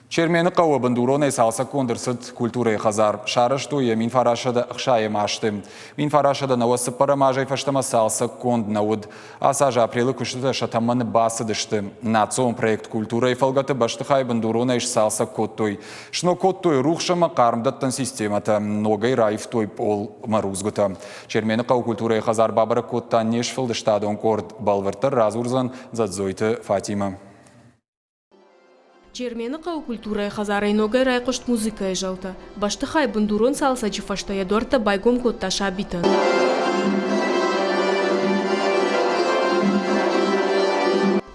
Чермені қауы бандуроны салса кондырсыд культуры хазар. Шарыштуе мин фарашада ықшайы машты. Мин фарашада навасы парамажай фаштама салса конд науд. Асажа апрелы күшті шатаманы басы дышты. Национ проект культуры фалгаты баштыхай бандуроны иш салса коттой. Шно коттой рухшама қарымдаттан системата. Ногай райфтой пол марузгута. Чермені қау культуры хазар бабара коттан нешфілді штадон корд балвыртыр разурзан задзойты Фатима. Чермені қау культурай хазарай ногай райқошт музыкай жалта. Баштыхай бандурон салса чифаштая дорта байгом котташа битан.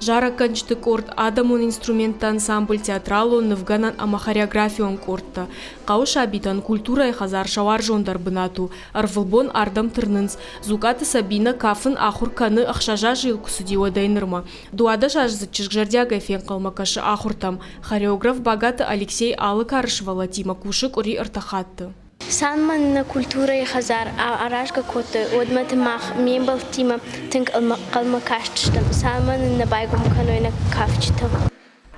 Жара канчты корт адамун инструментта ансамбль театралу навганан ама хореографион кортта. Қауша битан культура и хазар шавар жондар бынату. Арвылбон ардам тырнынс. Зукаты сабина кафын ахур каны ахшажа жил кусудиwa дайнырма. Дуада жажзы чышгжардяга фен қалмакашы ахуртам. Хореограф богаты Алексей Алы Карышвала Тима Кушик ури артахатты. Санман культура и хазар арашка коты одмет мах мебел тима тинг қалмакаштым. Санман на байгом каной на кафчтам.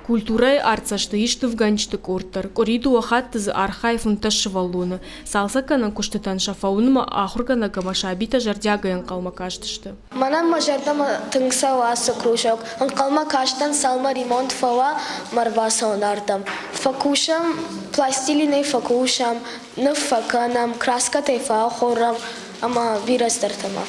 Культура и арцашты ишты в ганчты кортар. Кориду ахатты за архайфун ташывалуны. Салсака на куштытан шафаунма ахурга на гамашабита жардягаен қалмакаштышты. Манан мажардам тыңса васы кружок. Он қалмакаштан салма ремонт фава марваса онардам. Факушам, пластилиной факушам, нафаканам, краска тайфа хорам, ама вирастартама.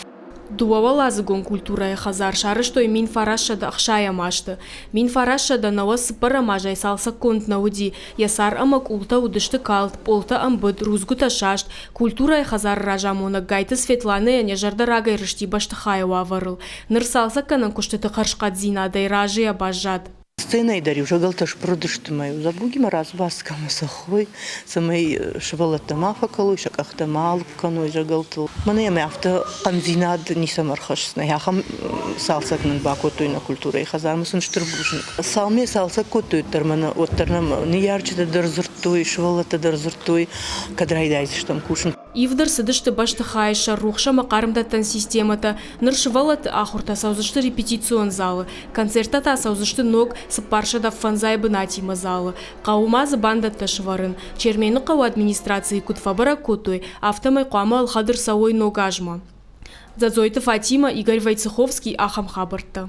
Дуава лазыгон культура и хазар шарыштой мин фарашада ахшая машты. Мин фарашада навас парамажай салса конт науди. Ясар амак улта удышты калт, полта амбыд, рузгута шашт. Культура и хазар ражамона гайты Светланы яне жардарагай рышти баштыхая ваварыл. Ныр салса канан куштыты харшкат зинадай ражия бажат. Сцена и дарю, жагалташ продышты мою. Забуги мараз баскама сахой, самой швалатама факалуй, шакахтама алканой жагалтал. Мане авто канзинад не самархашсна. Я хам салсак нан бакотуй на культура и хазар мусын штырбушник. Салме салсак котуй тармана оттарнам не ярче дарзуртуй, швалата дарзуртуй, кадрайдайз штам кушин. Ивдар сыдышты баштыхайша рухша макарымдаттан системата. Ныр швалат ахурта саузышты репетицион залы. Концертата саузышты ног сыпаршада фанзай бынатима залы. Қаумазы бандатта шварын. Чермені қау администрации кутфабара кутуй. Автомай қуама алхадыр сауой ногажма. Задзойты Фатима, Игорь Войцеховский, Ахам Хабарта.